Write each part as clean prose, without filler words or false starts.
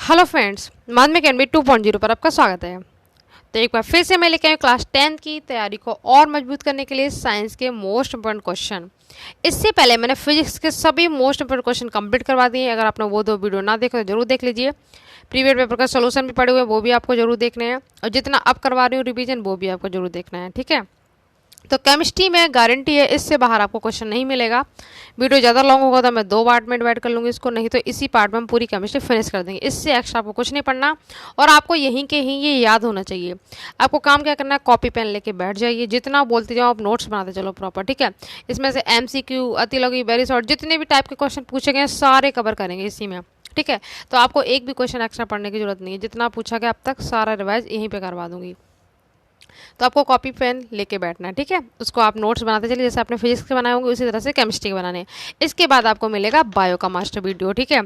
Hello friends, माध्यमिक NB 2.0 पर आपका स्वागत है। तो एक बार फिर से मैं लेके आई हूँ क्लास 10 की तैयारी को और मजबूत करने के लिए साइंस के मोस्ट इंपोर्टेंट क्वेश्चन। इससे पहले मैंने फिजिक्स के सभी मोस्ट इंपोर्टेंट क्वेश्चन कंप्लीट करवा दिए हैं। अगर आपने वो दो वीडियो ना देखो तो जरूर देख लीजिए। प्रीवियस पेपर का सोल्यूशन भी पड़े हुए हैं, वो भी आपको जरूर देखने हैं, और जितना अब करवा रही हूँ रिवीजन वो भी आपको जरूर देखना है। ठीक है, तो केमिस्ट्री में गारंटी है इससे बाहर आपको क्वेश्चन नहीं मिलेगा। वीडियो ज़्यादा लॉन्ग होगा तो मैं 2 पार्ट में डिवाइड कर लूँगी इसको, नहीं तो इसी पार्ट में हम पूरी केमिस्ट्री फिनिश कर देंगे। इससे एक्स्ट्रा आपको कुछ नहीं पढ़ना, और आपको यहीं के ही ये याद होना चाहिए। आपको काम क्या करना है, कॉपी पेन लेके बैठ जाइए, जितना बोलते जाओ आप नोट्स बनाते चलो प्रॉपर। ठीक है, इसमें से MCQ, अतिलघु, वेरी शॉर्ट, जितने भी टाइप के क्वेश्चन पूछे गए सारे कवर करेंगे इसी में। ठीक है, तो आपको एक भी क्वेश्चन एक्स्ट्रा पढ़ने की जरूरत नहीं है, जितना पूछा गया अब तक सारा रिवाइज यहीं पे करवा दूंगी। तो आपको कॉपी पेन लेके बैठना है। ठीक है, उसको आप नोट्स बनाते चलिए, जैसे आपने फिजिक्स के बनाए होंगे उसी तरह से केमिस्ट्री के बनाने हैं। इसके बाद आपको मिलेगा बायो का मास्टर वीडियो। ठीक है,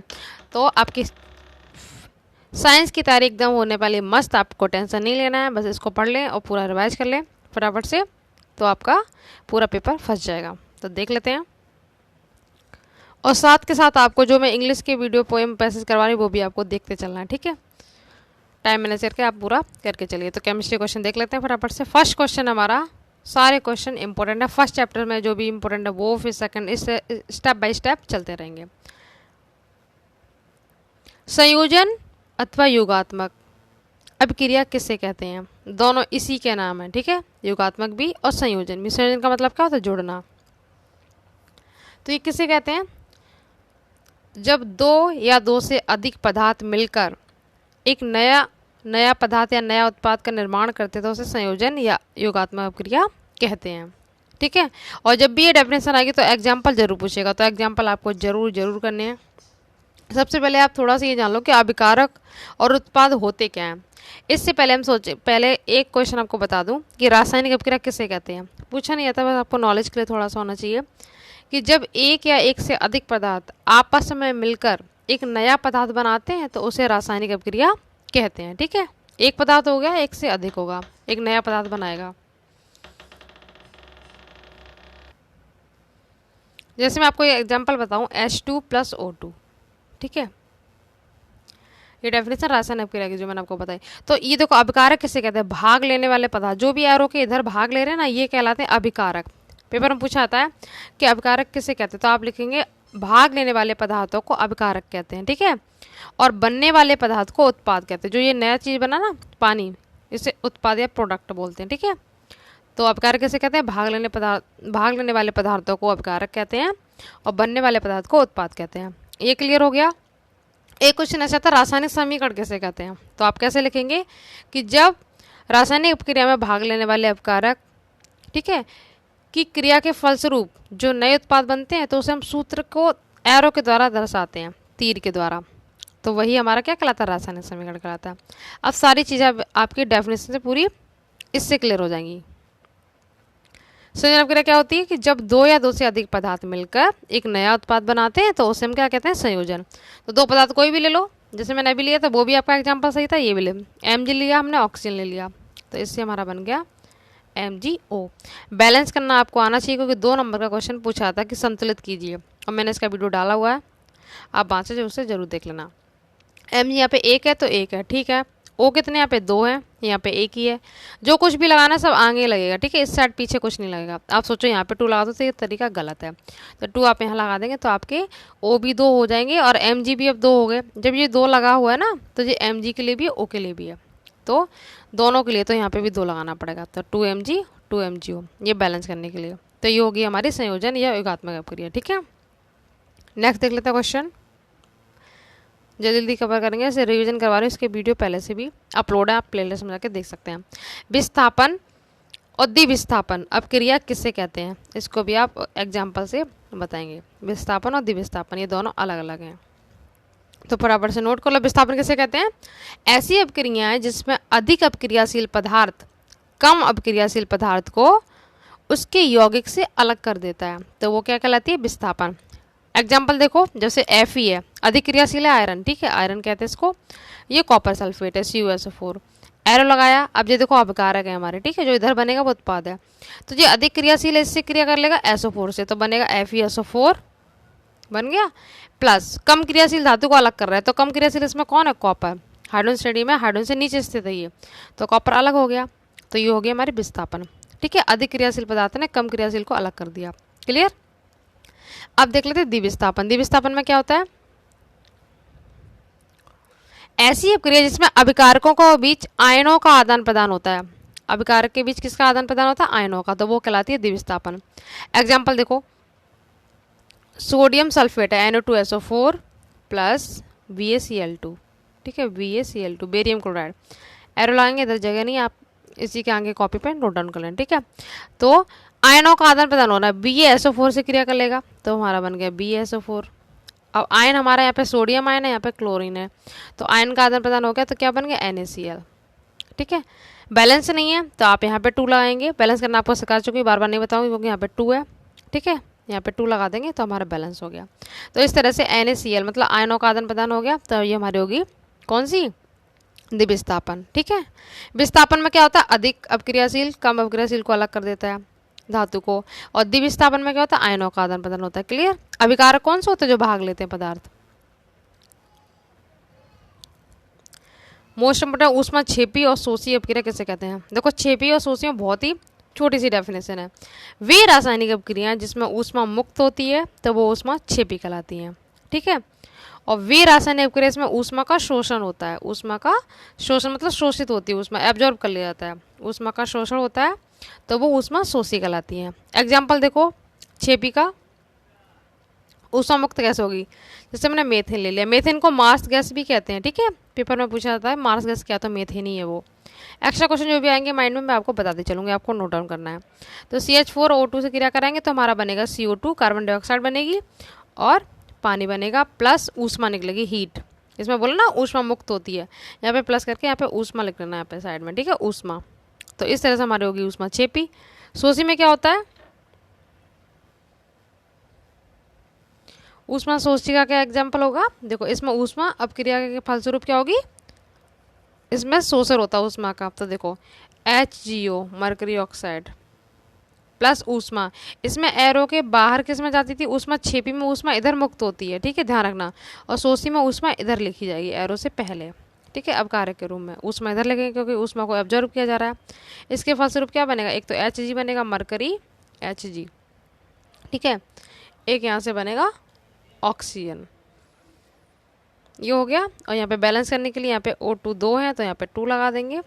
तो आपकी साइंस की तैयारी एकदम होने वाली मस्त, आपको टेंशन नहीं लेना है, बस इसको पढ़ लें और पूरा रिवाइज कर लें फटाफट से, तो आपका पूरा पेपर फंस जाएगा। तो देख लेते हैं, और साथ के साथ आपको जो मैं इंग्लिश के वीडियो पोएम पैसेज करवा रही हूँ वो भी आपको देखते चलना है। ठीक है, टाइम मैनेज करके आप पूरा करके चलिए। तो केमिस्ट्री क्वेश्चन देख लेते हैं फटाफट से। फर्स्ट क्वेश्चन हमारा, सारे क्वेश्चन इंपॉर्टेंट है, फर्स्ट चैप्टर में जो भी इंपॉर्टेंट है वो, फिर सेकंड, इस स्टेप बाय स्टेप चलते रहेंगे। संयोजन अथवा युगात्मक अभिक्रिया किसे कहते हैं? दोनों इसी के नाम है। ठीक है, युगात्मक भी और संयोजन भी। संयोजन का मतलब क्या होता है? जोड़ना। तो ये किसे कहते हैं? जब दो या दो से अधिक पदार्थ मिलकर एक नया पदार्थ या नया उत्पाद का निर्माण करते तो उसे संयोजन या योगात्मक अभिक्रिया कहते हैं। ठीक है, और जब भी ये डेफिनेशन आएगी तो एग्जाम्पल जरूर पूछेगा, तो एग्जाम्पल आपको जरूर करने हैं। सबसे पहले आप थोड़ा सा ये जान लो कि अभिकारक और उत्पाद होते क्या हैं। इससे पहले हम सोचे, पहले एक क्वेश्चन आपको बता दूं कि रासायनिक अभिक्रिया किसे कहते हैं। पूछा नहीं जाता, बस आपको नॉलेज के लिए थोड़ा सा होना चाहिए कि जब एक या एक से अधिक पदार्थ आपस में मिलकर एक नया पदार्थ बनाते हैं तो उसे रासायनिक अभिक्रिया कहते हैं। ठीक है, एक पदार्थ हो गया, एक से अधिक होगा, एक नया पदार्थ बनाएगा। जैसे मैं आपको एक एग्जांपल बताऊं, H2+O2। ठीक है, ये डेफिनेशन रासायनिक अभिक्रिया की जो मैंने आपको बताई। तो ये देखो, अभिकारक किसे कहते हैं? भाग लेने वाले पदार्थ, जो भी एरो के इधर भाग ले रहे हैं ना, ये कहलाते हैं अभिकारक। पेपर में पूछा आता है कि अभिकारक किसे कहते हैं, तो आप लिखेंगे भाग लेने वाले पदार्थों को अभिकारक कहते हैं। ठीक है, और बनने वाले पदार्थ को उत्पाद कहते हैं। जो ये नया चीज़ बना ना, पानी, इसे उत्पाद या प्रोडक्ट बोलते हैं। ठीक है, तो अभिकारक किसे कहते हैं? भाग लेने वाले पदार्थों को अभिकारक कहते हैं, और बनने वाले पदार्थ को उत्पाद कहते हैं। ये क्लियर हो गया। एक क्वेश्चन ऐसा था, रासायनिक समीकरण किसे कहते हैं? तो आप कैसे लिखेंगे कि जब रासायनिक क्रिया में भाग लेने वाले अभिकारक, ठीक है, की क्रिया के फलस्वरूप जो नए उत्पाद बनते हैं तो उसे हम सूत्र को एरो के द्वारा दर्शाते हैं, तीर के द्वारा। तो वही हमारा क्या कहलाता है? रासायनिक समीकरण कहलाता है। अब सारी चीज़ें आपकी डेफिनेशन से पूरी इससे क्लियर हो जाएंगी। संयोजन अभिक्रिया क्या होती है कि जब दो या दो से अधिक पदार्थ मिलकर एक नया उत्पाद बनाते हैं तो उसे हम क्या कहते हैं? संयोजन। तो दो पदार्थ कोई भी ले लो, जैसे मैंने अभी लिया था वो भी आपका एग्जाम्पल सही था, ये भी ले, Mg लिया हमने, ऑक्सीजन ले लिया, तो इससे हमारा बन गया MgO। बैलेंस करना आपको आना चाहिए, क्योंकि 2 नंबर का क्वेश्चन पूछा था कि संतुलित कीजिए, और मैंने इसका वीडियो डाला हुआ है, आप वहाँ से उसे जरूर देख लेना। Mg यहाँ पे 1 है तो 1 है, ठीक है। O कितने यहाँ पे 2 है, यहाँ पे 1 ही है। जो कुछ भी लगाना सब आगे लगेगा। ठीक है, इस साइड पीछे कुछ नहीं लगेगा। आप सोचो यहाँ पे 2 लगा दो तो ये तरीका गलत है, तो 2 आप यहाँ लगा देंगे तो आपके O भी 2 हो जाएंगे और Mg भी अब 2 हो गए। जब ये 2 लगा हुआ है ना, तो ये Mg के लिए भी है, O के लिए भी है, तो दोनों के लिए तो यहाँ पे भी 2 लगाना पड़ेगा, तो 2Mg 2MgO, ये बैलेंस करने के लिए। तो ये होगी हमारी संयोजन या योगात्मक अभिक्रिया। ठीक है, नेक्स्ट देख लेते हैं क्वेश्चन, जल्दी कवर करेंगे, इसे रिवीजन करवा रहे हैं, इसके वीडियो पहले से भी अपलोड है, आप प्लेलिस्ट में जाकर देख सकते हैं। विस्थापन और द्विविस्थापन अभिक्रिया किसे कहते हैं? इसको भी आप एग्जाम्पल से बताएंगे। विस्थापन और द्विविस्थापन ये दोनों अलग अलग हैं, तो फटाफट से नोट कर लो। विस्थापन किसे कहते हैं? ऐसी अभिक्रियाएं जिसमें अधिक अभिक्रियाशील पदार्थ कम अभिक्रियाशील पदार्थ को उसके यौगिक से अलग कर देता है, तो वो क्या कहलाती है? विस्थापन। एग्जाम्पल देखो, जैसे Fe है, अधिक क्रियाशील है आयरन, ठीक है, आयरन कहते हैं इसको। ये कॉपर सल्फेट है, CuSO4, एरो लगाया। अब ये देखो अभिकारक है हमारे, ठीक है, जो इधर बनेगा वो उत्पाद है। तो ये अधिक क्रियाशील है, इससे क्रिया कर लेगा SO4 से, तो बनेगा FeSO4 बन गया। प्लस कम क्रियाशील धातु को अलग कर रहा है, तो कम क्रियाशील इसमें कौन है? कॉपर। हाइड्रोजन श्रेणी में हाइड्रोजन से नीचे स्थित है ये, तो कॉपर अलग हो गया। तो ये हो गया हमारे विस्थापन। ठीक है, अधिक क्रियाशील पदार्थ ने कम क्रियाशील को अलग कर दिया। क्लियर। अब देख लेते हैं द्विविस्थापन। द्विविस्थापन में क्या होता है? ऐसी अपक्रिया जिसमें अभिकारकों के बीच आयनों का आदान प्रदान होता है। अभिकारक के बीच किसका आदान प्रदान होता है? आयनों का, तो वो कहलाती है द्विविस्थापन। एग्जाम्पल देखो, सोडियम सल्फेट है NO2SO4 प्लस BaCl2। ठीक है, BaCl2 बेरियम क्लोराइड। एरो लगाएंगे, इधर जगह नहीं, आप इसी के आगे कॉपी पे नोट डाउन कर लें। ठीक है, तो आयनों का आदान प्रदान हो रहा है, BaSO4 से क्रिया कर लेगा, तो हमारा बन गया BaSO4। अब आयन हमारा यहाँ पे सोडियम आयन है, यहाँ पे क्लोरीन है, तो आयन का आदान प्रदान हो गया, तो क्या बन गया? NaCl। ठीक है, बैलेंस नहीं है तो आप यहाँ पे 2 लगाएंगे। बैलेंस करना आपको सिखा चुकी, बार बार नहीं बताऊंगी क्योंकि यहाँ पे 2 है। ठीक है, यहाँ पे 2 लगा देंगे तो हमारा बैलेंस हो गया। तो इस तरह से NaCl मतलब आयनों का आदान प्रदान हो गया, तो ये हमारी होगी कौन सी? द्विविस्थापन। ठीक है, विस्थापन में क्या होता है? अधिक अपक्रियाशील कम अपक्रियाशील को अलग कर देता है धातु को, और द्विविस्थापन में क्या होता है? आयनों का आदान प्रदान होता है। क्लियर। अभिकारक कौन से होते हैं? जो भाग लेते हैं पदार्थ। मोस्ट इंपोर्टेंट, ऊष्मा छेपी और शोषी अपक्रिया किसे कहते हैं? देखो, छेपी और शोषी में बहुत ही छोटी सी डेफिनेशन है। वे रासायनिक अपक्रियाएं जिसमें ऊष्मा मुक्त होती है तो वो ऊष्मा छेपी कहलाती हैं। ठीक है, और वे रासायनिक अपक्रिया इसमें ऊष्मा का शोषण होता है। ऊष्मा का शोषण मतलब शोषित होती है, ऊष्मा एब्जॉर्ब कर लिया जाता है, ऊष्मा का शोषण होता है, तो वो ऊष्मा शोषी कहलाती है। एग्जाम्पल देखो, छेपी का ऊष्मा मुक्त गैस होगी, जैसे हमने मेथेन ले लिया। मेथेन को मार्स गैस भी कहते हैं। ठीक है, पेपर में पूछा जाता है मार्स गैस क्या, तो मेथेन ही है वो। एक्स्ट्रा क्वेश्चन जो भी आएंगे माइंड में मैं आपको बताते चलूँगी, आपको नोट डाउन करना है। तो CH4O2 से क्रिया कराएंगे तो हमारा बनेगा CO2, कार्बन डाइऑक्साइड बनेगी और पानी बनेगा, प्लस ऊष्मा निकलेगी, हीट। इसमें बोला ना ऊष्मा मुक्त होती है, यहाँ पे प्लस करके यहाँ पे ऊष्मा लिख लेना है यहाँ पे साइड में। ठीक है, ऊष्मा। तो इस तरह से हमारी होगी ऊष्मा छेपी। शोषी में क्या होता है? ऊष्मा शोषी का क्या एग्जाम्पल होगा? देखो, इसमें ऊष्मा अपक्रिया के फलस्वरूप क्या होगी? इसमें शोषण होता है ऊष्मा का। तो देखो, HgO मरकरी ऑक्साइड प्लस ऊष्मा, इसमें एरो के बाहर किस में जाती थी? ऊष्मा छेपी में ऊष्मा इधर मुक्त होती है। ठीक है, ध्यान रखना। और शोषी में ऊष्मा इधर लिखी जाएगी एरो से पहले। ठीक है, अवकारक के रूप में ऊष्मा इधर लिखेंगे क्योंकि ऊष्मा को ऑब्जर्व किया जा रहा है। इसके फलस्वरूप क्या बनेगा? एक तो Hg बनेगा, मरकरी Hg। ठीक है, एक यहाँ से बनेगा ऑक्सीजन। ये हो गया। और यहाँ पे बैलेंस करने के लिए यहाँ पे O2 2 है तो यहाँ पे 2 लगा देंगे,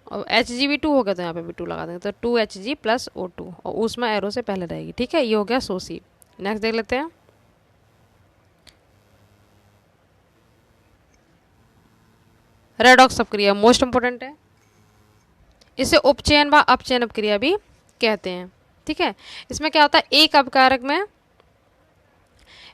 और Hg भी 2 हो गया तो यहाँ पे भी 2 लगा देंगे, तो 2Hg प्लस O2, और ऊष्मा एरो से पहले रहेगी। ठीक है, ये हो गया शोषी। नेक्स्ट देख लेते हैं, रेडॉक्स अपक्रिया मोस्ट इंपोर्टेंट है। इसे उपचयन व अपचयन अपक्रिया भी कहते हैं। ठीक है, इसमें क्या होता है? एक अपकारक में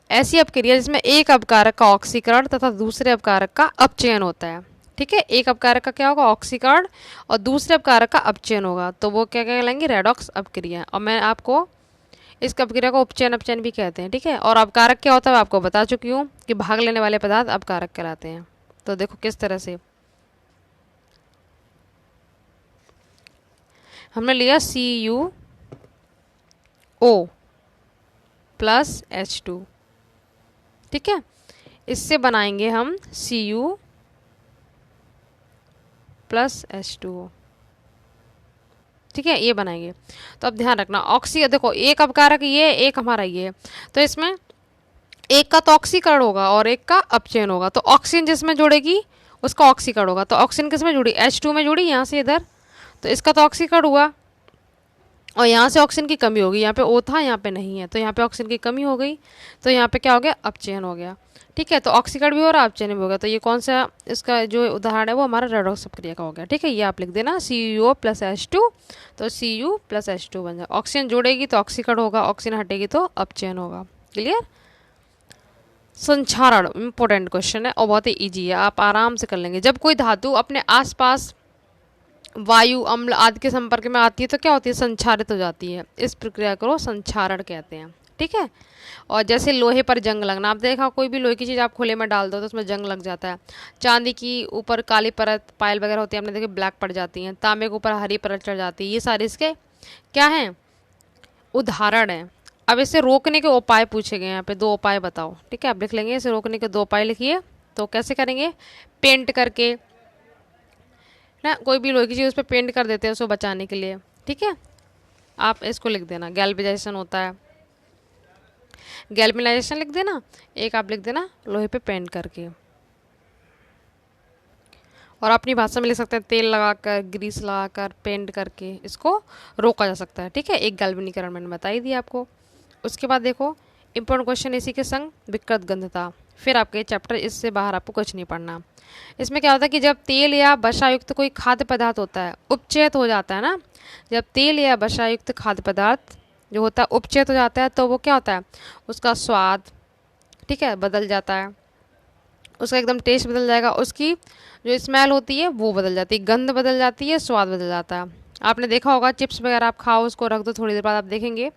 ऐसी अपक्रिया जिसमें एक अपकारक का ऑक्सीकरण तथा दूसरे अपकारक का अपचयन होता है। ठीक है, एक अपकारक का क्या होगा? ऑक्सीकरण, और दूसरे अपकारक का अपचयन होगा, तो वो क्या कहलाएंगे? रेडॉक्स अपक्रिया। और मैं आपको इस अपक्रिया को उपचयन अपचयन भी कहते हैं। ठीक है, और अपकारक क्या होता है आपको बता चुकी हूँ कि भाग लेने वाले पदार्थ अपकारक कहलाते हैं। तो देखो किस तरह से हमने लिया CuO प्लस H2। ठीक है, इससे बनाएंगे हम Cu प्लस H2O। ठीक है, ये बनाएंगे। तो अब ध्यान रखना, ऑक्सी देखो एक अपकारक ये, एक हमारा ये, तो इसमें एक का तो ऑक्सीकरण होगा और एक का अपचयन होगा। तो ऑक्सीजन जिसमें जुड़ेगी उसका ऑक्सीकरण होगा। तो ऑक्सीजन किस में जुड़ी? H2 में जुड़ी, यहाँ से इधर, तो इसका तो ऑक्सीकरण हुआ, और यहाँ से ऑक्सीजन की कमी होगी। यहाँ पे O था, यहाँ पे नहीं है, तो यहाँ पे ऑक्सीजन की कमी हो गई, तो यहाँ पे क्या हो गया? अपचयन हो गया। ठीक है, तो ऑक्सीकरण भी हो रहा है, अपचयन भी हो गया। तो ये कौन सा इसका जो उदाहरण है वो हमारा रेडॉक्स अपक्रिया का हो गया। ठीक है, ये आप लिख देना CuO प्लस H2, तो Cu प्लस H2 बन जाए। ऑक्सीजन जोड़ेगी तो ऑक्सीकरण होगा, ऑक्सीजन हटेगी तो अपचयन होगा। क्लियर। संक्षारण इंपॉर्टेंट क्वेश्चन है और बहुत ही ईजी है, आप आराम से कर लेंगे। जब कोई धातु अपने आसपास वायु, अम्ल आदि के संपर्क में आती है तो क्या होती है? संक्षारित हो जाती है। इस प्रक्रिया को संक्षारण कहते हैं। ठीक है, और जैसे लोहे पर जंग लगना, आप देखा कोई भी लोहे की चीज़ आप खुले में डाल दो तो उसमें जंग लग जाता है। चांदी की ऊपर काली परत पायल वगैरह होती है, आपने देखे ब्लैक पड़ जाती हैं। तांबे के ऊपर हरी परत चढ़ जाती है। ये सारे इसके क्या हैं? उदाहरण हैं। अब इसे रोकने के उपाय पूछे गए हैं, यहाँ पे 2 उपाय बताओ। ठीक है, आप लिख लेंगे, इसे रोकने के 2 उपाय लिखिए। तो कैसे करेंगे, पेंट करके ना, कोई भी लोहे की चीज़ उस पर पेंट कर देते हैं उसको बचाने के लिए। ठीक है, आप इसको लिख देना, गैल्वेनाइजेशन होता है, गैल्वेनाइजेशन लिख देना। एक आप लिख देना लोहे पे पेंट करके, और अपनी भाषा में लिख सकते हैं तेल लगाकर, ग्रीस लगाकर, पेंट करके इसको रोका जा सकता है। ठीक है, एक गैल्वेनीकरण मैंने बता ही दिया आपको। उसके बाद देखो इंपॉर्टेंट क्वेश्चन इसी के संग विकृत गंधता। फिर आपके चैप्टर इससे बाहर आपको कुछ नहीं पढ़ना। इसमें क्या होता है कि जब तेल या वसायुक्त कोई खाद्य पदार्थ होता है उपचयित हो जाता है ना, जब तेल या वसायुक्त खाद्य पदार्थ जो होता है उपचयित हो जाता है तो वो क्या होता है, उसका स्वाद, ठीक है, बदल जाता है, उसका एकदम टेस्ट बदल जाएगा, उसकी जो स्मेल होती है वो बदल जाती है, गंध बदल जाती है, स्वाद बदल जाता है। आपने देखा होगा चिप्स वगैरह आप खाओ, उसको रख दो, थोड़ी देर बाद आप देखेंगे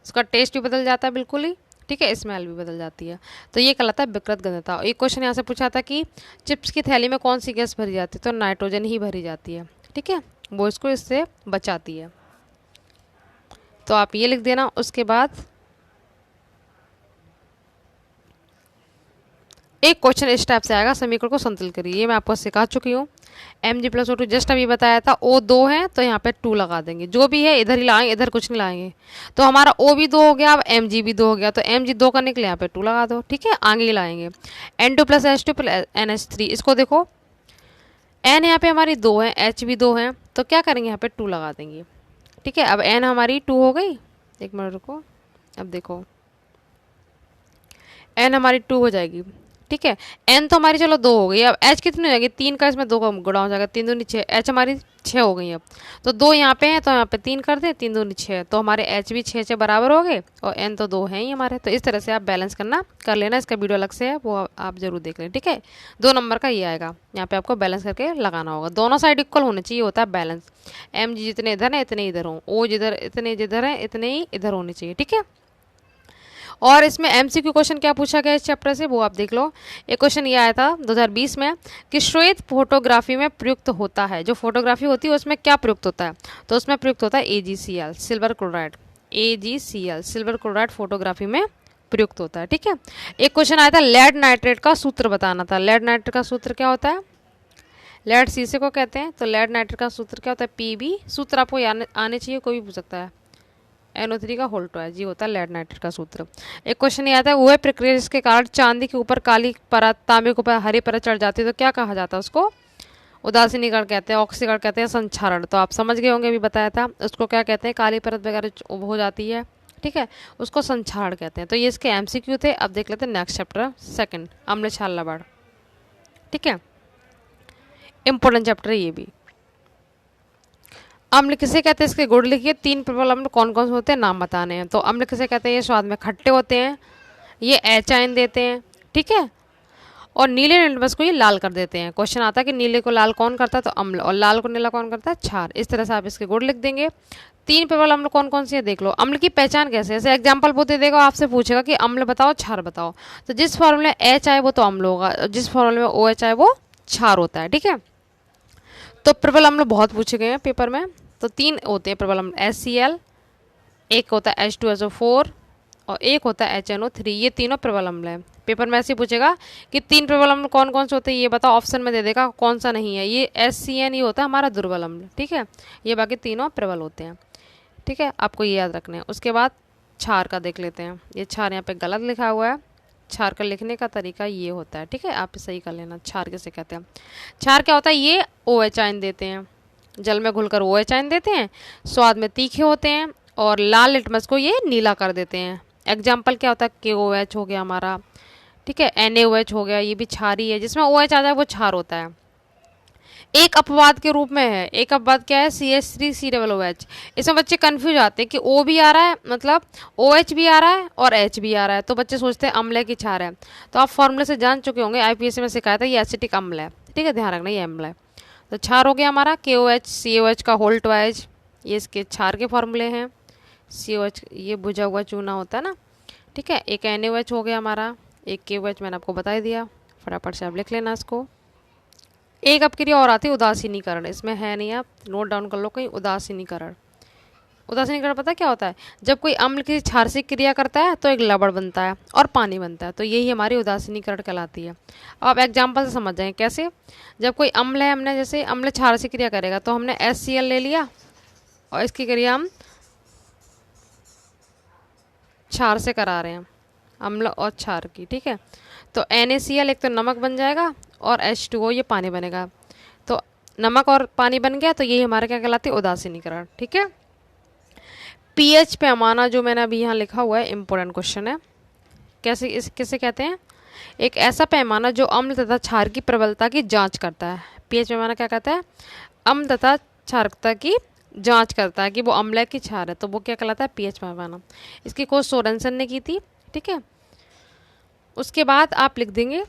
उसका टेस्ट भी बदल जाता है बिल्कुल ही। ठीक है, स्मेल भी बदल जाती है। तो ये कहलाता है विकृत गंधता। एक क्वेश्चन यहाँ से पूछा था कि चिप्स की थैली में कौन सी गैस भरी जाती है, तो नाइट्रोजन ही भरी जाती है। ठीक है, वो इसको इससे बचाती है। तो आप ये लिख देना। उसके बाद एक क्वेश्चन इस टाइप से आएगा, समीकरण को संतुलित करिए। ये मैं आपको सिखा चुकी हूँ। Mg+O2 जस्ट अभी बताया था, O 2 है तो यहाँ पे 2 लगा देंगे, जो भी है इधर ही लाएंगे, इधर कुछ नहीं लाएंगे। तो हमारा O भी 2 हो गया, अब Mg भी 2 हो गया, तो Mg 2 करने के लिए यहाँ पे 2 लगा दो। ठीक है, आगे ही लाएंगे N2+H2+NH3। इसको देखो N यहाँ पे हमारी 2 है, H भी 2 है, तो क्या करेंगे यहाँ पे 2 लगा देंगे। ठीक है, अब N हमारी 2 हो गई, एक मिनट रुको, अब देखो N हमारी 2 हो जाएगी। ठीक है, N तो हमारी चलो 2 हो गई, अब H कितनी हो जाएगी, 3 का इसमें 2 का गुणा हो जाएगा, 3 दूनी 6, H हमारी 6 हो गई। अब तो 2 यहाँ पे है तो यहाँ पे 3 कर दे, 3 दूनी 6, तो हमारे H भी 6 से बराबर हो गए, और N तो 2 हैं ही हमारे। तो इस तरह से आप बैलेंस करना कर लेना, इसका वीडियो अलग से है, वो आप जरूर देख लें। ठीक है, 2 नंबर का ये आएगा, यहाँ पे आपको बैलेंस करके लगाना होगा, दोनों साइड इक्वल होने चाहिए, होता है बैलेंस। Mg जितने इधर है इतने इधर हों, O जिधर इतने जिधर है इतने ही इधर होने चाहिए। ठीक है, और इसमें एमसीक्यू क्वेश्चन क्या पूछा गया इस चैप्टर से वो आप देख लो। एक क्वेश्चन ये आया था 2020 में कि श्वेत फोटोग्राफी में प्रयुक्त होता है, जो फोटोग्राफी होती है उसमें क्या प्रयुक्त होता है, तो उसमें प्रयुक्त होता है AgCl, silver chloride. AgCl silver chloride photography में प्रयुक्त होता है। ठीक है, एक क्वेश्चन आया था लेड नाइट्रेट का सूत्र बताना था। लेड नाइट्रेट का सूत्र क्या होता है, लेड शीशे को कहते हैं, तो लेड नाइट्रेट का सूत्र क्या होता है, Pb। सूत्र आपको आने चाहिए, कोई भी पूछ सकता है, NO3 का होल ट्वाइस, ये होता है लेड नाइट्रेट का सूत्र। एक क्वेश्चन ये आता है वह प्रक्रिया जिसके कारण चांदी के ऊपर काली परत, तांबे के ऊपर हरी परत चढ़ जाती है, तो क्या कहा जाता है उसको, उदासीनीकरण कहते हैं, ऑक्सीकरण कहते हैं, संक्षारण। तो आप समझ गए होंगे, अभी बताया था उसको क्या कहते हैं, काली परत वगैरह हो जाती है, ठीक है, उसको संक्षारण कहते हैं। तो ये इसके MCQ थे। अब देख लेते हैं नेक्स्ट चैप्टर सेकंड, अम्ल छाल लबाड़। ठीक है, इंपॉर्टेंट चैप्टर है ये भी। अम्ल किसे कहते हैं, इसके गुण लिखिए। 3 प्रबल अम्ल कौन कौन से होते हैं नाम बताने हैं। तो अम्ल किसे कहते हैं, ये स्वाद में खट्टे होते हैं, ये एचाइन देते हैं, ठीक है, और नीले लिटमस को ये लाल कर देते हैं। क्वेश्चन आता है कि नीले को लाल कौन करता है, तो अम्ल, और लाल को नीला कौन करता है, क्षार। इस तरह से आप इसके गुण लिख देंगे। 3 प्रबल अम्ल कौन कौन से है देख लो। अम्ल की पहचान कैसे है, जैसे एग्जाम्पल वो दे देगा, आपसे पूछेगा कि अम्ल बताओ क्षार बताओ, तो जिस फॉर्मूले एच आए वो तो अम्ल होगा, जिस फॉर्मूले में OH आए वो क्षार होता है। ठीक है, तो प्रबल अम्ल बहुत पूछे गए हैं पेपर में। तो 3 होते हैं प्रबल अम्ल, HCl, एक होता है H2SO4, और एक होता है HNO3। ये तीनों प्रबल अम्ल है। पेपर में ऐसे ही पूछेगा कि 3 प्रबल अम्ल कौन कौन से होते हैं, ये बताओ, ऑप्शन में दे देगा कौन सा नहीं है। ये HCN ही होता है हमारा दुर्बल अम्ल। ठीक है, ये बाकी तीनों प्रबल होते हैं। ठीक है, आपको ये याद रखना है। उसके बाद क्षार का देख लेते हैं। ये क्षार यहाँ पे गलत लिखा हुआ है, क्षार का लिखने का तरीका ये होता है। ठीक है, आप सही कर लेना। क्षार किसे कहते हैं, क्षार क्या होता है, ये OH आयन देते हैं, जल में घुलकर OH आयन देते हैं, स्वाद में तीखे होते हैं, और लाल लिटमस को ये नीला कर देते हैं। एग्जाम्पल क्या होता है, KOH हो गया हमारा, ठीक है, NaOH हो गया, ये भी क्षारी है, जिसमें OH आ जाए वो क्षार होता है। एक अपवाद के रूप में है, एक अपवाद क्या है, CH3COOH। इसमें बच्चे कंफ्यूज आते हैं कि O भी आ रहा है, मतलब OH भी आ रहा है और H भी आ रहा है, तो बच्चे सोचते हैं अम्ल है कि क्षार है। तो आप फॉर्मूले से जान चुके होंगे, IPSC में सिखाया था, ये एसिटिक अम्ल है। ठीक है, ध्यान रखना ये अम्ल है। तो क्षार हो गया हमारा KOH, COH का होल ट्वाइस, ये इसके क्षार के फॉर्मूले हैं। COH ये बुझा हुआ चूना होता है ना। ठीक है, एक NaOH हो गया हमारा, एक KOH मैंने आपको बता ही दिया, फटाफट से आप लिख लेना इसको। एक अपक्रिया और आती है उदासीनीकरण, इसमें है नहीं, आप नोट डाउन कर लो कहीं, उदासीनीकरण। उदासीनीकरण पता क्या होता है? जब कोई अम्ल किसी क्षार से क्रिया करता है तो एक लवण बनता है और पानी बनता है, तो यही हमारी उदासीनीकरण कहलाती है। अब आप एग्जाम्पल से समझ जाएंगे कैसे। जब कोई अम्ल है, हमने जैसे अम्ल क्षार से क्रिया करेगा तो हमने HCl ले लिया और इसकी क्रिया हम क्षार से करा रहे हैं, अम्ल और क्षार की, ठीक है। तो NaCl एक तो नमक बन जाएगा और H2O ये पानी बनेगा। तो नमक और पानी बन गया, तो यही हमारा क्या कहलाती है? उदासीनीकरण, ठीक है। pH पैमाना जो मैंने अभी यहाँ लिखा हुआ है, इंपॉर्टेंट क्वेश्चन है। कैसे किसे कहते हैं? एक ऐसा पैमाना जो अम्ल तथा क्षार की प्रबलता की जांच करता है। pH पैमाना क्या कहता है? अम्ल तथा क्षारकता की जांच करता है कि वो अम्ल है कि क्षार है, तो वो क्या कहलाता है? pH पैमाना। इसकी खोज सोरेनसन ने की थी, ठीक है। उसके बाद आप लिख देंगे,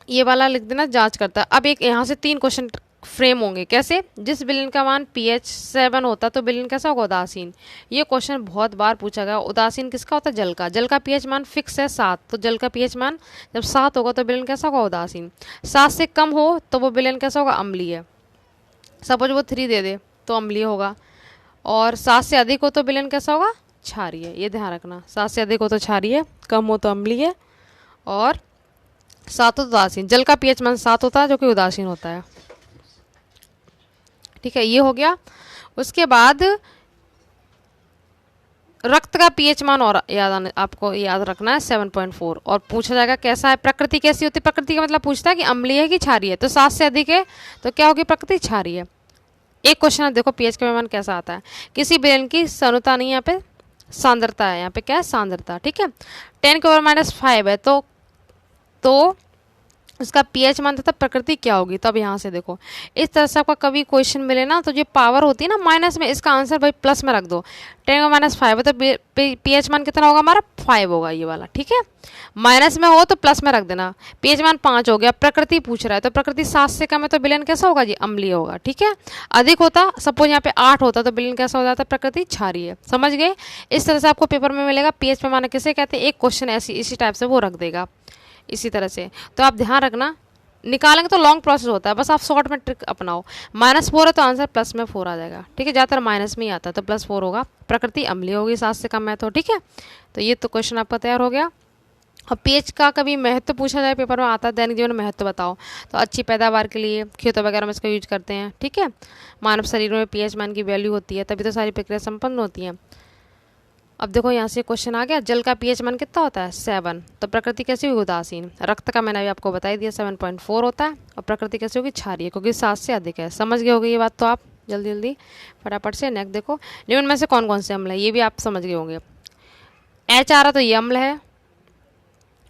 ये वाला लिख देना, जांच करता है। अब एक यहाँ से 3 क्वेश्चन फ्रेम होंगे। कैसे? जिस विलयन का मान pH 7 होता तो विलयन कैसा होगा? उदासीन। ये क्वेश्चन बहुत बार पूछा गया। उदासीन किसका होता है? जल का। जल का pH मान फिक्स है 7, तो जल का pH मान जब 7 होगा तो विलयन कैसा होगा? उदासीन। 7 से कम हो तो वो विलयन कैसा होगा? अम्लीय। सपोज वो 3 दे दे तो अम्लीय होगा, और 7 से अधिक हो तो विलयन कैसा होगा? क्षारीय। ये ध्यान रखना, 7 से अधिक हो तो क्षारीय, कम हो तो अम्लीय, और 7 हो तो उदासीन। जल का pH मान 7 होता है जो कि उदासीन होता है, ठीक है। ये हो गया। उसके बाद रक्त का pH मान और आपको याद रखना है 7.4, और पूछा जाएगा कैसा है? प्रकृति कैसी होती है? प्रकृति का मतलब पूछता है कि अम्लीय है कि क्षारीय है। तो 7 से अधिक है तो क्या होगी? प्रकृति क्षारीय है। एक क्वेश्चन देखो pH का मान कैसा आता है। किसी विलयन की सानुता नहीं, यहाँ पे सांद्रता है, यहाँ पे क्या है? सांद्रता, ठीक है। 10⁻⁵ है तो उसका pH मान तथा प्रकृति क्या होगी? तो अब यहाँ से देखो, इस तरह से आपका कभी क्वेश्चन मिले ना, तो जो पावर होती है ना माइनस में, इसका आंसर भाई प्लस में रख दो। 10⁻⁵ है तो pH मान कितना होगा हमारा? 5 होगा, ये वाला, ठीक है। माइनस में हो तो प्लस में रख देना। pH मान 5 हो गया। प्रकृति पूछ रहा है तो प्रकृति 7 से कम है तो विलयन कैसा होगा जी? अम्लीय होगा, ठीक है। अधिक होता, सपोज यहाँ पे 8 होता तो विलयन कैसा हो जाता? प्रकृति क्षारीय। समझ गए? इस तरह से आपको पेपर में मिलेगा pH पैमाना किसे कहते हैं। एक क्वेश्चन ऐसी इसी टाइप से वो रख देगा इसी तरह से। तो आप ध्यान रखना, निकालेंगे तो लॉन्ग प्रोसेस होता है, बस आप शॉर्ट में ट्रिक अपनाओ। -4 है तो आंसर प्लस में 4 आ जाएगा, ठीक है। ज़्यादातर माइनस में ही आता है तो +4 होगा। प्रकृति अम्लीय होगी 7 से कम है तो, ठीक है। तो ये तो क्वेश्चन आपका तैयार हो गया। अब pH का कभी महत्व पूछा जाए, पेपर में आता है, दैनिक जीवन में महत्व बताओ, तो अच्छी पैदावार के लिए खेतों वगैरह में इसका यूज करते हैं, ठीक है। मानव शरीर में pH मान की वैल्यू होती है, तभी तो सारी प्रक्रिया संपन्न होती हैं। अब देखो यहाँ से क्वेश्चन आ गया, जल का pH मान कितना होता है? 7, तो प्रकृति कैसी होगी? उदासीन। रक्त का मैंने अभी आपको बता ही दिया 7.4 होता है, और प्रकृति कैसी होगी? क्षारीय, क्योंकि 7 से अधिक है। समझ गए होगे ये बात? तो आप जल्दी जल्दी फटाफट से नेक्स्ट देखो, निम्न में से कौन कौन से अम्ल है, ये भी आप समझ गए होंगे। H आ रहा तो ये अम्ल है,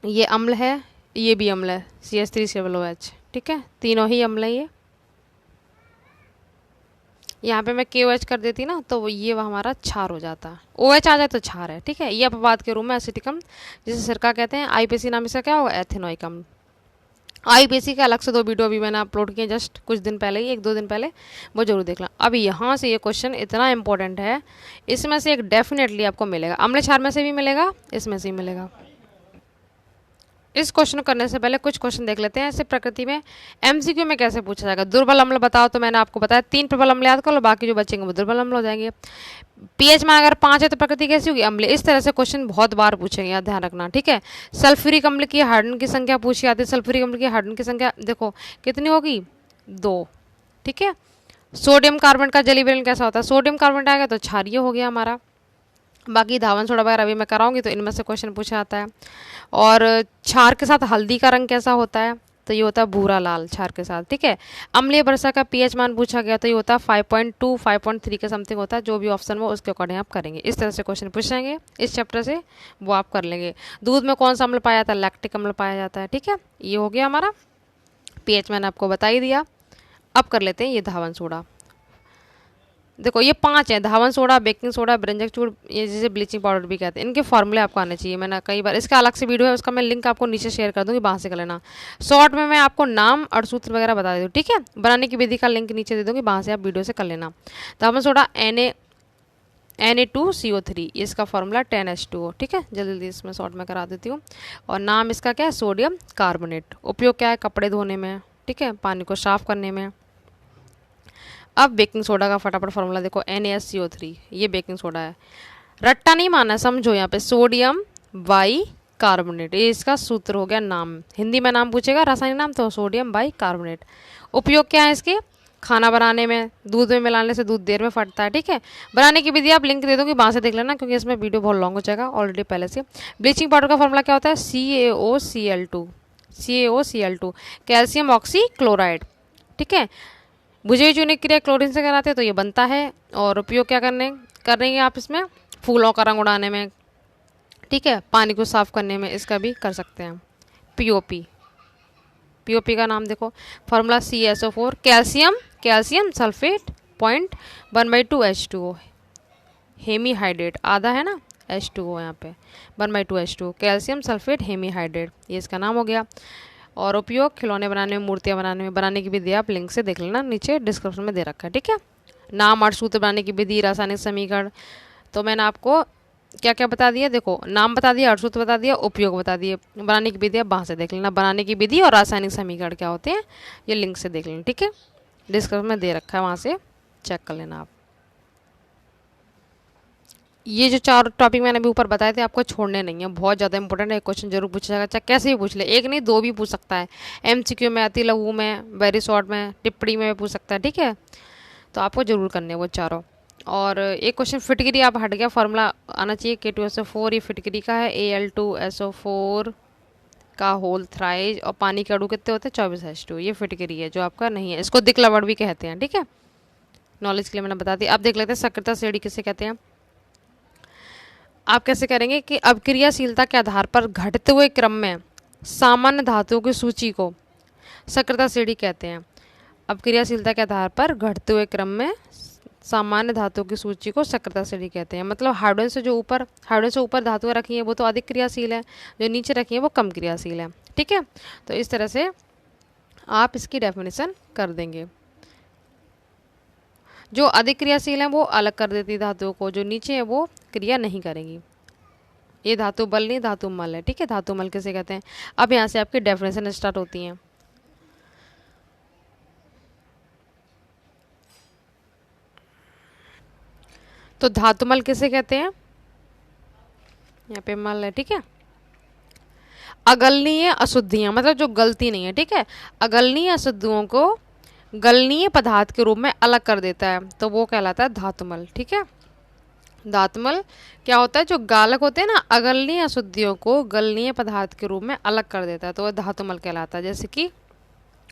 ये अम्ल है, ये भी अम्ल है, CH3COOH, ठीक है। तीनों ही अम्ल है ये। यहाँ पे मैं KOH कर देती ना तो ये वह हमारा क्षार हो जाता। OH आ जाए तो क्षार है, ठीक है। ये अपवाद के रूप में एसिटिक अम्ल, जिसे सिरका कहते हैं। IPAC नाम इसका क्या होगा? एथेनोइक अम्ल। IPAC के अलग से 2 वीडियो अभी मैंने अपलोड किए जस्ट कुछ दिन पहले ही, 1-2 दिन पहले, वो जरूर देख लें। अब यहाँ से ये क्वेश्चन इतना इंपॉर्टेंट है, इसमें से एक डेफिनेटली आपको मिलेगा, अम्ल क्षार में से भी मिलेगा, इसमें से भी मिलेगा। इस क्वेश्चन करने से पहले कुछ क्वेश्चन देख लेते हैं ऐसे प्रकृति में। MCQ में कैसे पूछा जाएगा? दुर्बल अम्ल बताओ, तो मैंने आपको बताया 3 प्रबल अम्ल याद कर लो, बाकी जो बचेंगे वो दुर्बल अम्ल हो जाएंगे। pH मान अगर 5 है तो प्रकृति कैसी होगी? अम्लीय। इस तरह से क्वेश्चन बहुत बार पूछेंगे, याद ध्यान रखना, ठीक है। सल्फ्यूरिक अम्ल की हाइड्रोजन की संख्या पूछी जाती है। सल्फ्यूरिक अम्ल की हाइड्रोजन की संख्या देखो कितनी होगी? 2, ठीक है। सोडियम कार्बोनेट का जलीय विलयन कैसा होता है? सोडियम कार्बोनेट आएगा तो क्षारीय हो गया हमारा। बाकी धावन सोडा वगैरह अभी मैं कराऊंगी तो इनमें से क्वेश्चन पूछा जाता है। और क्षार के साथ हल्दी का रंग कैसा होता है? तो ये होता है भूरा लाल क्षार के साथ, ठीक है। अम्लीय वर्षा का pH मान पूछा गया तो ये होता है 5.2 5.3 के समथिंग होता है, जो भी ऑप्शन हो उसके अकॉर्डिंग आप करेंगे। इस तरह से क्वेश्चन पूछेंगे इस चैप्टर से, वो आप कर लेंगे। दूध में कौन सा अम्ल पाया जाता है? लैक्टिक अम्ल पाया जाता है, ठीक है। ये हो गया हमारा pH मैंने आपको बता ही दिया। अब कर लेते हैं ये धावन सोडा। देखो ये 5 हैं, धावन सोडा, बेकिंग सोडा, ब्रंजक चूड़, ये जिसे ब्लीचिंग पाउडर भी कहते हैं। इनके फॉर्मूले आपको आने चाहिए। मैंने कई बार, इसका अलग से वीडियो है, उसका मैं लिंक आपको नीचे शेयर कर दूंगी, वहाँ से कर लेना। शॉर्ट में मैं आपको नाम और सूत्र वगैरह बता दूँ, ठीक है। बनाने की विधि का लिंक नीचे दे दूँगी, वहाँ से आप वीडियो से कर लेना। धावन सोडा Na2CO3, इसका फॉर्मूला 10H2O, ठीक है। जल्दी जल्दी इसमें शॉर्ट में करा देती हूँ। और नाम इसका क्या है? Sodium carbonate. उपयोग क्या है? कपड़े धोने में, ठीक है, पानी को साफ करने में, अब बेकिंग सोडा का फटाफट फॉर्मूला देखो, NaSCO3, ये बेकिंग सोडा है। रट्टा नहीं माना, समझो यहाँ पे सोडियम बाई कार्बोनेट, ये इसका सूत्र हो गया नाम। हिंदी में नाम पूछेगा रासायनिक नाम तो सोडियम बाई कार्बोनेट। उपयोग क्या है इसके, खाना बनाने में, दूध में मिलाने से दूध देर में फटता है। ठीक है, बनाने की विधि आप लिंक दे दूँगी, वहाँ से देख लेना, क्योंकि इसमें वीडियो बहुत लॉन्ग हो जाएगा ऑलरेडी पहले से। ब्लीचिंग पाउडर का फॉर्मूला क्या होता है, CaOCl2, कैल्शियम ऑक्सी क्लोराइड। ठीक है, बुझे हुई चूने की क्रिया क्लोरीन से कराते हैं तो ये बनता है। और उपयोग क्या कर रही हैं आप इसमें, फूलों का रंग उड़ाने में, ठीक है, पानी को साफ करने में इसका भी कर सकते हैं। पीओपी का नाम देखो, formula CaSO4, calcium sulphate 0.1/2H2O, hemihydrate आधा है ना, H2O यहाँ पे 1/2H2O, कैल्शियम सल्फेट हेमीहाइड्रेट, ये इसका नाम हो गया। और उपयोग खिलौने बनाने में, मूर्तियाँ बनाने में, बनाने की विधि आप लिंक से देख लेना, नीचे डिस्क्रिप्शन में दे रखा है। ठीक है, नाम, अर्थसूत्र बनाने की विधि, रासायनिक समीकरण, तो मैंने आपको क्या क्या बता दिया, देखो नाम बता दिया, अर्थसूत्र बता दिया, उपयोग बता दिए, बनाने की विधि आप वहाँ से देख लेना, बनाने की विधि और रासायनिक समीकरण क्या होते हैं ये लिंक से देख लेना। ठीक है, डिस्क्रिप्शन में दे रखा है, वहाँ से चेक कर लेना आप। ये जो 4 टॉपिक मैंने अभी ऊपर बताए थे आपको छोड़ने नहीं है, बहुत ज़्यादा इंपॉर्टेंट है, क्वेश्चन जरूर पूछा जाएगा, चाहे कैसे भी पूछ ले, एक नहीं 2 भी पूछ सकता है, MCQ में, अति लघु में, वेरी शॉर्ट में, टिप्पणी में पूछ सकता है। ठीक है, तो आपको जरूर करने हैं वो चारों। और एक क्वेश्चन फिटकरी आप हट गया, फॉर्मूला आना चाहिए, K2SO4 ये फिटकरी का है, Al2SO4 का होल थ्राइज, और पानी के अणु कितने होते हैं, 24H2, ये फिटकरी है जो आपका नहीं है, इसको दिक्लवड़ भी कहते हैं। ठीक है, नॉलेज के लिए मैंने बता दी। अब देख लेते हैं सक्रियता श्रेणी किसे कहते हैं। आप कैसे करेंगे कि अभिक्रियाशीलता के आधार पर घटते हुए क्रम में सामान्य धातुओं की सूची को सक्रियता श्रेणी कहते हैं। अभिक्रियाशीलता के आधार पर घटते हुए क्रम में सामान्य धातुओं की सूची को सक्रियता श्रेणी कहते हैं। मतलब हाइड्रोजन से ऊपर धातुएं रखी हैं वो तो अधिक क्रियाशील है, जो नीचे रखी हैं वो कम क्रियाशील है। ठीक है, तो इस तरह से आप इसकी डेफिनेशन कर देंगे। जो अधिक क्रियाशील है वो अलग कर देती है धातुओं को, जो नीचे है वो क्रिया नहीं करेंगी। ये धातु बल नहीं, धातु मल है। ठीक है, धातु मल किसे कहते हैं। अब यहाँ से आपकी डेफिनेशन स्टार्ट होती हैं। तो धातुमल किसे कहते हैं, यहाँ पे मल है। ठीक है, अगलनीय अशुद्धियां, मतलब जो गलती नहीं है। ठीक है, अगलनीय अशुद्धियों को गलनीय पदार्थ के रूप में अलग कर देता है, तो वो कहलाता है धातुमल। ठीक है, धातुमल क्या होता है, जो गालक होते हैं ना, अगलनीय अशुद्धियों को गलनीय पदार्थ के रूप में अलग कर देता है, तो वह धातुमल कहलाता है। जैसे कि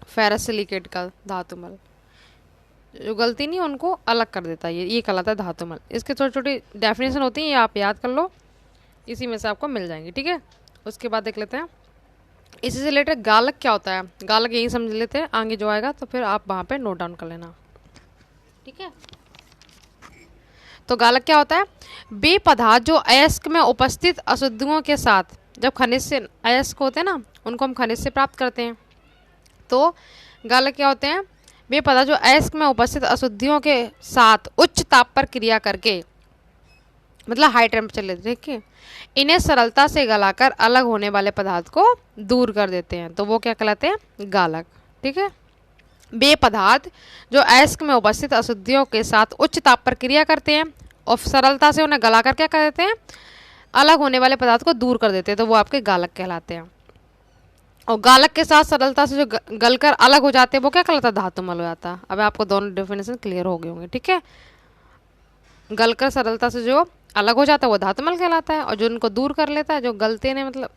फेरस सिलिकेट का धातुमल, जो गलती नहीं उनको अलग कर देता है, ये कहलाता है धातुमल। इसके छोटी छोटी डेफिनेशन होती हैं, ये आप याद कर लो, इसी में से आपको मिल जाएंगी। ठीक है, उसके बाद देख लेते हैं इसी से रिलेटेड गालक क्या होता है। गालक यही समझ लेते हैं, आगे जो आएगा तो फिर आप वहाँ पे नोट डाउन कर लेना। ठीक है, तो गालक क्या होता है, वे पदार्थ जो अयस्क में उपस्थित अशुद्धियों के साथ, जब खनिज से अयस्क होते हैं ना, उनको हम खनिज से प्राप्त करते हैं, तो गालक क्या होते हैं, वे पदार्थ जो अयस्क में उपस्थित अशुद्धियों के साथ उच्च ताप पर क्रिया करके, मतलब हाई टेम्परेचर लेते, देखिए, इन्हें सरलता से गलाकर अलग होने वाले पदार्थ को दूर कर देते हैं, तो वो क्या कहलाते हैं, गालक। ठीक है, वे पदार्थ जो अयस्क में उपस्थित अशुद्धियों के साथ उच्च ताप पर क्रिया करते हैं और सरलता से उन्हें गलाकर क्या कर देते हैं, अलग होने वाले पदार्थ को दूर कर देते हैं, तो वो आपके गालक कहलाते हैं। और गालक के साथ सरलता से जो गलकर अलग हो जाते हैं वो क्या कहलाता है, धातुमल हो जाता है। अब आपको दोनों डेफिनेशन क्लियर हो गए होंगे। ठीक है, गलकर सरलता से जो अलग हो जाता है वो धातुमल कहलाता है, और जो उनको दूर कर लेता है, जो गलते नहीं, मतलब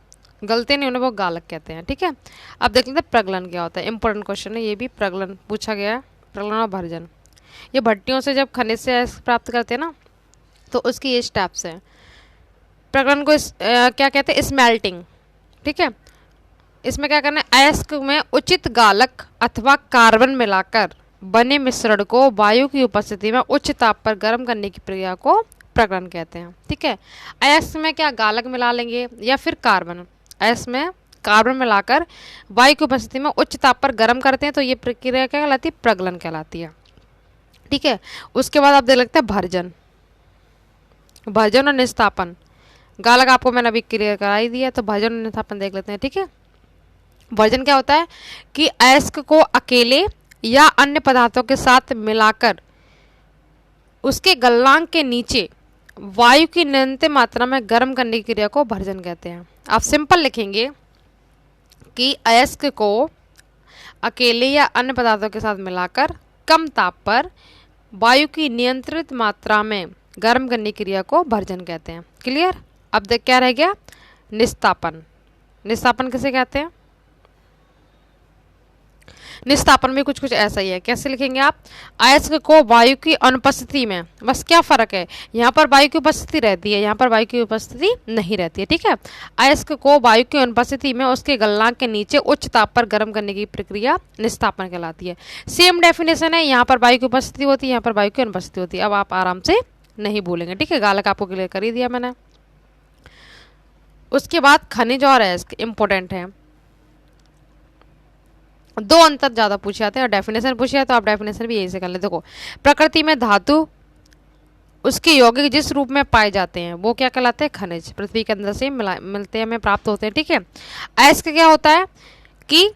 गलते नहीं, उन्हें वो गालक कहते हैं। ठीक है, अब देख लेते हैं प्रगलन क्या होता है। इंपॉर्टेंट क्वेश्चन है ये भी, प्रगलन पूछा गया है। प्रगलन और भर्जन, ये भट्टियों से जब खनिज से प्राप्त करते हैं ना, तो उसकी ये स्टेप्स हैं। प्रगलन को क्या कहते हैं, स्मेल्टिंग। ठीक है, इसमें क्या करना है, अयस्क में उचित गालक अथवा कार्बन मिलाकर बने मिश्रण को वायु की उपस्थिति में उच्च ताप पर गर्म करने की प्रक्रिया को प्रगलन कहते हैं। ठीक है, अयस्क में क्या गालक मिला लेंगे या फिर कार्बन, अयस्क में कार्बन मिलाकर वायु की उपस्थिति में उच्च ताप पर गर्म करते हैं, तो ये प्रक्रिया क्या कहलाती है, प्रगलन कहलाती है। ठीक है, उसके बाद आप देख लेते हैं भर्जन। भर्जन और निस्तापन, गालक आपको मैंने अभी क्लियर कराई दिया, तो भर्जन और निस्तापन देख लेते हैं। ठीक है, भर्जन क्या होता है कि अयस्क को अकेले या अन्य पदार्थों के साथ मिलाकर उसके गलनांक के नीचे वायु की निरंतर मात्रा में गर्म करने की क्रिया को भर्जन कहते हैं। आप सिंपल लिखेंगे कि अयस्क को अकेले या अन्य पदार्थों के साथ मिलाकर कम ताप पर वायु की नियंत्रित मात्रा में गर्म करने की क्रिया को भर्जन कहते हैं। क्लियर? अब देख क्या रह गया, निस्तापन। निस्तापन किसे कहते हैं? निस्तापन भी कुछ कुछ ऐसा ही है। कैसे लिखेंगे आप? अयस्क को वायु की अनुपस्थिति में, बस क्या फर्क है, यहाँ पर वायु की उपस्थिति रहती है, यहाँ पर वायु की उपस्थिति नहीं रहती है। ठीक है, अयस्क को वायु की अनुपस्थिति में उसके गलनांक के नीचे उच्च ताप पर गर्म करने की प्रक्रिया निस्तापन कहलाती है। सेम डेफिनेशन है, यहाँ पर वायु की उपस्थिति होती है, यहाँ पर वायु की अनुपस्थिति होती है। अब आप आराम से नहीं भूलेंगे। ठीक है, गालक आपको क्लियर कर ही दिया मैंने। उसके बाद खनिज और अयस्क इंपॉर्टेंट है। दो अंतर ज्यादा पूछे जाते हैं और डेफिनेशन पूछे तो आप डेफिनेशन भी यही से कर ले। देखो, प्रकृति में धातु उसके यौगिक जिस रूप में पाए जाते हैं वो क्या कहलाते हैं? खनिज। पृथ्वी के अंदर से मिलते हैं, हमें प्राप्त होते हैं। ठीक है, अयस्क क्या होता है कि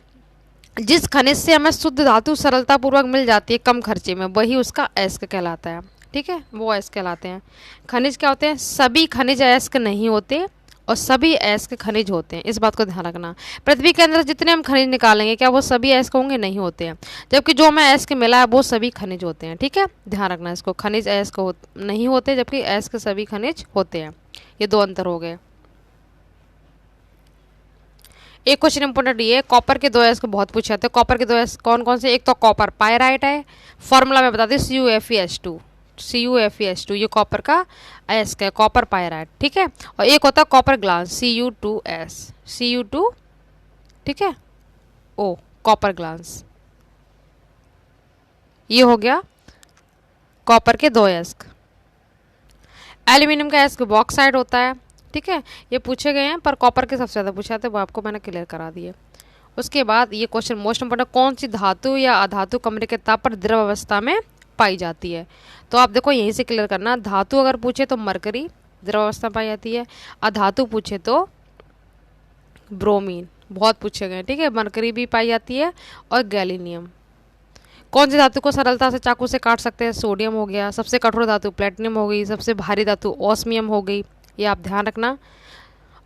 जिस खनिज से हमें शुद्ध धातु सरलतापूर्वक मिल जाती है कम खर्चे में, वही उसका अयस्क कहलाता है। ठीक है, वो अयस्क कहलाते हैं। खनिज क्या होते हैं? सभी खनिज अयस्क नहीं होते और सभी अयस्क खनिज होते हैं, इस बात को ध्यान रखना। पृथ्वी के अंदर जितने हम खनिज निकालेंगे क्या वो सभी अयस्क होंगे? नहीं होते हैं। जबकि जो हमें अयस्क मिला है वो सभी खनिज होते हैं। ठीक है, ध्यान रखना इसको, खनिज अयस्क नहीं होते जबकि अयस्क सभी खनिज होते हैं। ये दो अंतर हो गए। एक क्वेश्चन इंपोर्टेंट ये है, कॉपर के दो अयस्क बहुत पूछे जाते हैं। कॉपर के दो अयस्क कौन कौन से? एक तो कॉपर पायराइट है, फॉर्मूला में बता दें CuFeS2। CuFeS2 ये कॉपर का अयस्क है, कॉपर पायराइट। ठीक है, और एक होता है कॉपर ग्लास Cu2S, Cu2, ठीक है, ओ कॉपर ग्लास। ये हो गया कॉपर के दो अयस्क। एल्यूमिनियम का अयस्क बॉक्साइड होता है। ठीक है, ये पूछे गए हैं पर कॉपर के सबसे ज़्यादा पूछे जाते हैं, वो आपको मैंने क्लियर करा दिए। उसके बाद ये क्वेश्चन मोस्ट इंपोर्टेंट, कौन सी धातु या अधातु कमरे के ताप पर द्रव अवस्था में पाई जाती है? तो आप देखो यहीं से क्लियर करना, धातु अगर पूछे तो मरकरी द्रव अवस्था पाई जाती है, अधातु पूछे तो ब्रोमीन, बहुत पूछे गए। ठीक है, मरकरी भी पाई जाती है और गैलीनियम। कौन सी धातु को सरलता से चाकू से काट सकते हैं? सोडियम हो गया। सबसे कठोर धातु प्लेटिनम हो गई। सबसे भारी धातु ऑस्मियम हो गई, ये आप ध्यान रखना।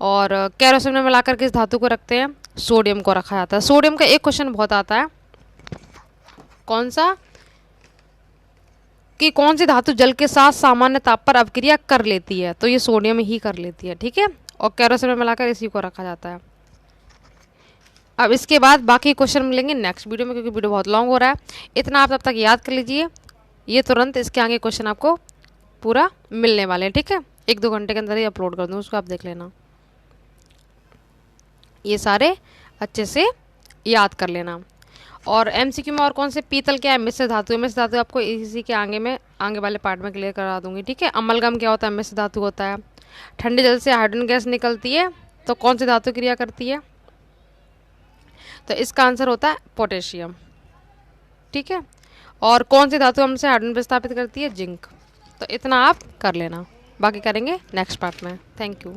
और केरोसिन में मिलाकर किस धातु को रखते हैं? सोडियम को रखा जाता है। सोडियम का एक क्वेश्चन बहुत आता है, कौन सा, कि कौन सी धातु जल के साथ सामान्य ताप पर अभिक्रिया कर लेती है? तो ये सोडियम ही कर लेती है। ठीक है, और केरोसिन में मिलाकर इसी को रखा जाता है। अब इसके बाद बाकी क्वेश्चन मिलेंगे नेक्स्ट वीडियो में, क्योंकि वीडियो बहुत लॉन्ग हो रहा है। इतना आप तब तक याद कर लीजिए, ये तुरंत इसके आगे क्वेश्चन आपको पूरा मिलने वाले हैं। ठीक है, 1-2 घंटे के अंदर ही अपलोड कर दूँ, उसको आप देख लेना। ये सारे अच्छे से याद कर लेना। और MCQ में और कौन से, पीतल क्या है? मिश्र धातु है। मिश्र धातु आपको इसी के आगे वाले पार्ट में क्लियर करा दूंगी। ठीक है, अमलगम क्या होता है? मिश्र धातु होता है। ठंडे जल से हाइड्रोजन गैस निकलती है तो कौन सी धातु क्रिया करती है? तो इसका आंसर होता है पोटेशियम। ठीक है, और कौन सी धातु हमसे हाइड्रोजन विस्थापित करती है? जिंक। तो इतना आप कर लेना, बाकी करेंगे नेक्स्ट पार्ट में। Thank you.